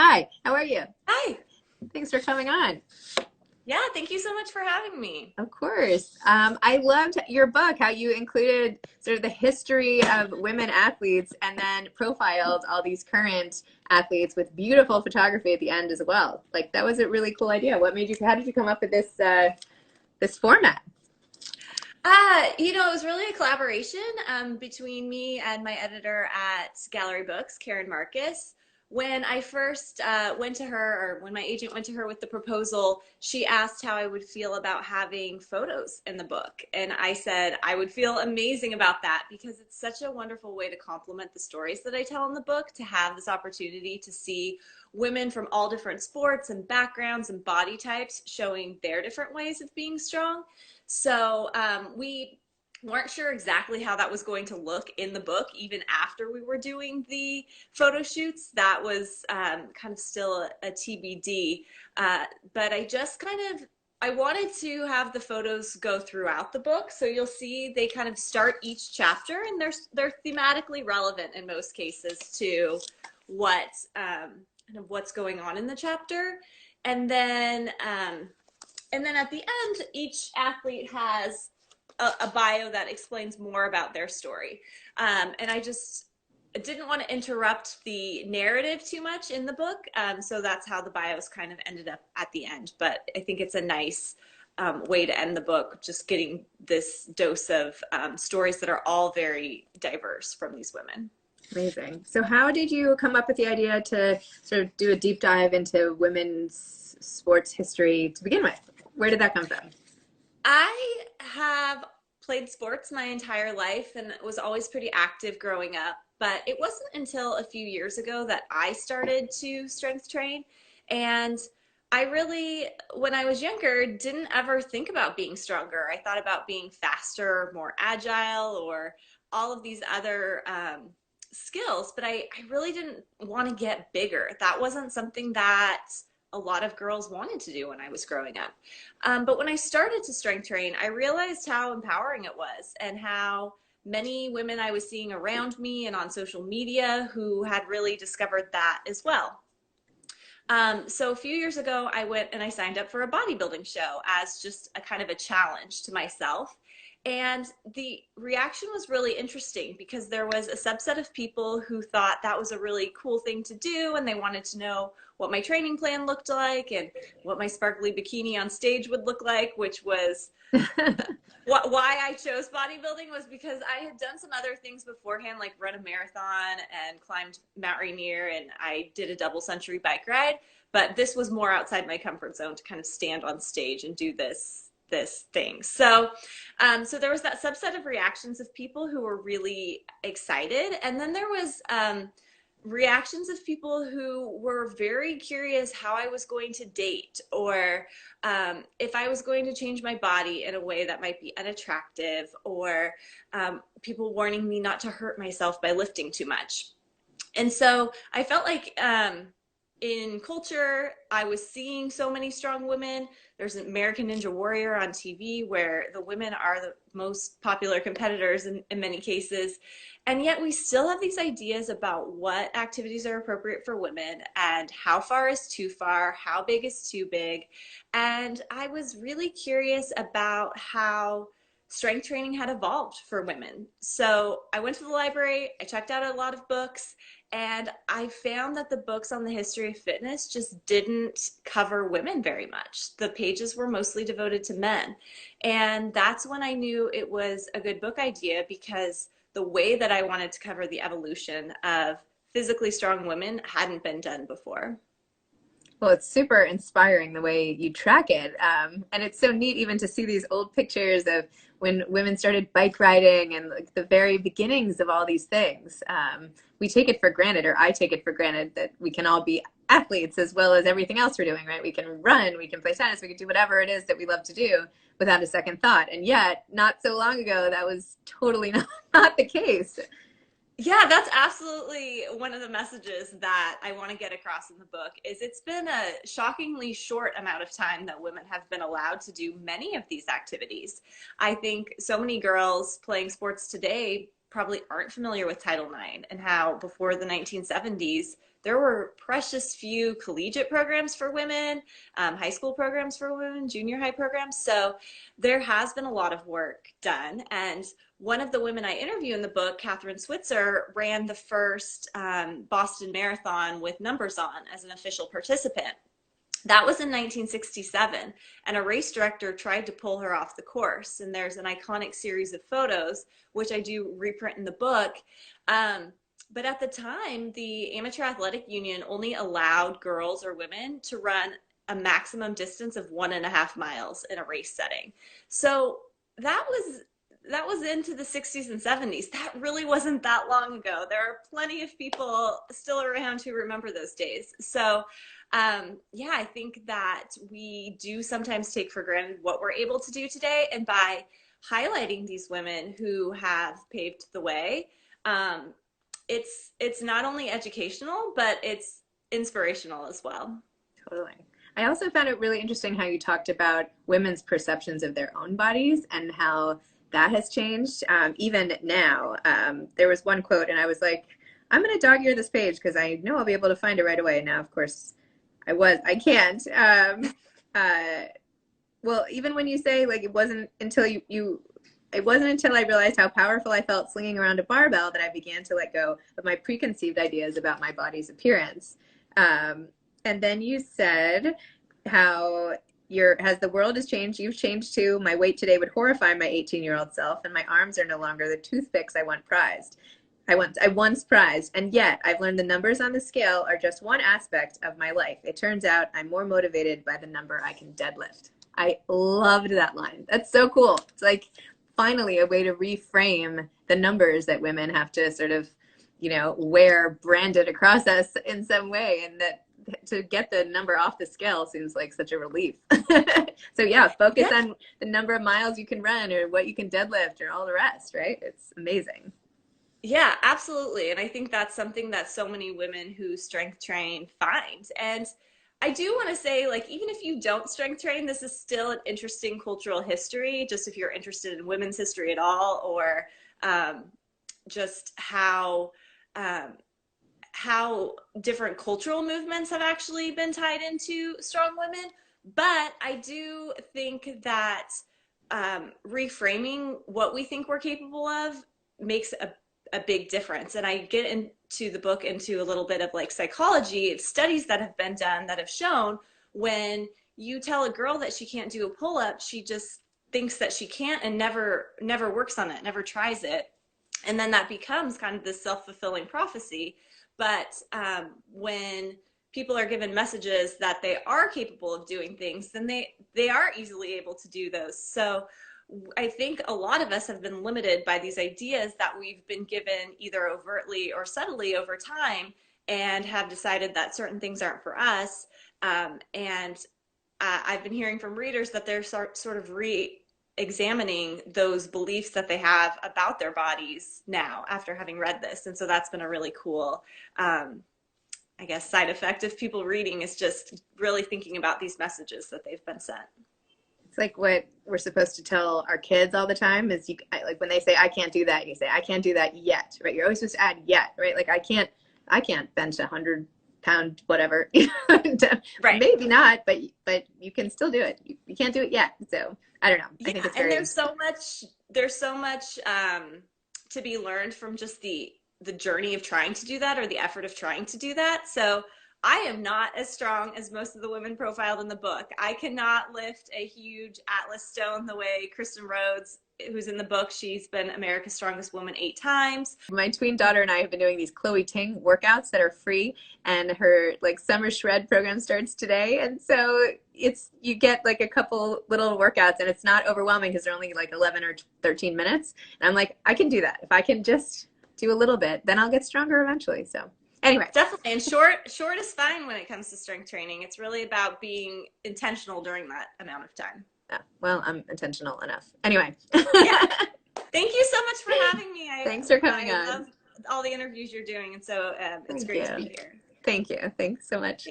Hi, how are you? Hi. Thanks for coming on. Yeah, thank you so much for having me. Of course. I loved your book, how you included sort of the history of women athletes and then profiled all these current athletes with beautiful photography at the end as well. Like that was a really cool idea. How did you come up with this format? It was really a collaboration between me and my editor at Gallery Books, Karen Marcus. When I first went to her, or when my agent went to her with the proposal, she asked how I would feel about having photos in the book. And I said I would feel amazing about that because it's such a wonderful way to complement the stories that I tell in the book, to have this opportunity to see women from all different sports and backgrounds and body types showing their different ways of being strong. So we weren't sure exactly how that was going to look in the book, even after we were doing the photo shoots. That was kind of still a TBD. But I wanted to have the photos go throughout the book. So you'll see they kind of start each chapter, and they're thematically relevant in most cases to what kind of what's going on in the chapter. And then at the end, each athlete has a bio that explains more about their story. And I just didn't want to interrupt the narrative too much in the book. So that's how the bios kind of ended up at the end. But I think it's a nice way to end the book, just getting this dose of stories that are all very diverse from these women. Amazing. So how did you come up with the idea to sort of do a deep dive into women's sports history to begin with? Where did that come from? I have played sports my entire life and was always pretty active growing up, but it wasn't until a few years ago that I started to strength train. And I really, when I was younger, didn't ever think about being stronger. I thought about being faster, more agile, or all of these other skills, but I really didn't want to get bigger. That wasn't something that a lot of girls wanted to do when I was growing up. But when I started to strength train, I realized how empowering it was and how many women I was seeing around me and on social media who had really discovered that as well. So a few years ago, I went and I signed up for a bodybuilding show as just a kind of a challenge to myself. And the reaction was really interesting because there was a subset of people who thought that was a really cool thing to do, and they wanted to know what my training plan looked like and what my sparkly bikini on stage would look like, which was why I chose bodybuilding, was because I had done some other things beforehand, like run a marathon and climbed Mount Rainier, and I did a double century bike ride. But this was more outside my comfort zone to kind of stand on stage and do this thing. So there was that subset of reactions of people who were really excited, and then there was reactions of people who were very curious how I was going to date, or if I was going to change my body in a way that might be unattractive, or people warning me not to hurt myself by lifting too much. And so I felt like in culture, I was seeing so many strong women. There's an American Ninja Warrior on TV where the women are the most popular competitors in many cases. And yet we still have these ideas about what activities are appropriate for women and how far is too far, how big is too big. And I was really curious about how strength training had evolved for women. So I went to the library, I checked out a lot of books, and I found that the books on the history of fitness just didn't cover women very much. The pages were mostly devoted to men. And that's when I knew it was a good book idea, because the way that I wanted to cover the evolution of physically strong women hadn't been done before. Well, it's super inspiring the way you track it. And it's so neat even to see these old pictures of when women started bike riding and like the very beginnings of all these things. We take it for granted, or I take it for granted, that we can all be athletes as well as everything else we're doing, right? We can run, we can play tennis, we can do whatever it is that we love to do without a second thought. And yet, not so long ago, that was totally not the case. Yeah, that's absolutely one of the messages that I want to get across in the book. Is it's been a shockingly short amount of time that women have been allowed to do many of these activities. I think so many girls playing sports today probably aren't familiar with Title IX and how before the 1970s, there were precious few collegiate programs for women, high school programs for women, junior high programs. So there has been a lot of work done. And one of the women I interview in the book, Catherine Switzer, ran the first Boston Marathon with numbers on as an official participant. That was in 1967, and a race director tried to pull her off the course. And there's an iconic series of photos, which I do reprint in the book. But at the time, the Amateur Athletic Union only allowed girls or women to run a maximum distance of 1.5 miles in a race setting. So that was into the 60s and 70s. That really wasn't that long ago. There are plenty of people still around who remember those days. So yeah, I think that we do sometimes take for granted what we're able to do today. And by highlighting these women who have paved the way, it's not only educational, but it's inspirational as well. Totally. I also found it really interesting how you talked about women's perceptions of their own bodies and how that has changed. Even now, there was one quote and I was like, I'm going to dog ear this page because I know I'll be able to find it right away. Now, of course, I can't. Well, even when you say like it wasn't until it wasn't until I realized how powerful I felt slinging around a barbell that I began to let go of my preconceived ideas about my body's appearance. And then you said how as the world has changed, you've changed too. My weight today would horrify my 18-year-old self, and my arms are no longer the toothpicks I once prized, and yet I've learned the numbers on the scale are just one aspect of my life. It turns out I'm more motivated by the number I can deadlift. I loved that line. That's so cool. It's like finally a way to reframe the numbers that women have to sort of, wear branded across us in some way, and that to get the number off the scale seems like such a relief. So yeah, focus on the number of miles you can run or what you can deadlift or all the rest, right? It's amazing. Yeah, absolutely. And I think that's something that so many women who strength train find. And I do want to say, like, even if you don't strength train, this is still an interesting cultural history, just if you're interested in women's history at all, or just how different cultural movements have actually been tied into strong women. But I do think that reframing what we think we're capable of makes a big difference. And I get into the book into a little bit of like psychology, studies that have been done that have shown when you tell a girl that she can't do a pull-up, she just thinks that she can't and never works on it, never tries it. And then that becomes kind of this self-fulfilling prophecy. But when people are given messages that they are capable of doing things, then they are easily able to do those. So I think a lot of us have been limited by these ideas that we've been given either overtly or subtly over time, and have decided that certain things aren't for us. And I've been hearing from readers that they're sort of re-examining those beliefs that they have about their bodies now after having read this. And so that's been a really cool, I guess, side effect of people reading, is just really thinking about these messages that they've been sent. It's like what we're supposed to tell our kids all the time is like when they say, I can't do that, you say, I can't do that yet, right? You're always supposed to add yet, right? Like I can't bench 100-pound whatever. Right. Maybe not, but you can still do it. You can't do it yet. So I don't know. I think it's very. And there's so much to be learned from just the journey of trying to do that, or the effort of trying to do that. So I am not as strong as most of the women profiled in the book. I cannot lift a huge Atlas stone the way Kristen Rhodes, who's in the book. She's been America's Strongest Woman 8 times. My tween daughter and I have been doing these Chloe Ting workouts that are free, and her like summer shred program starts today. And so you get like a couple little workouts, and it's not overwhelming because they're only like 11 or 13 minutes. And I'm like, I can do that. If I can just do a little bit, then I'll get stronger eventually. So anyway. Definitely. And short is fine when it comes to strength training. It's really about being intentional during that amount of time. Yeah, well, I'm intentional enough. Anyway. Yeah. Thank you so much for having me. Thanks for coming on. I love all the interviews you're doing. And so it's great to be here. Thank you. Thanks so much.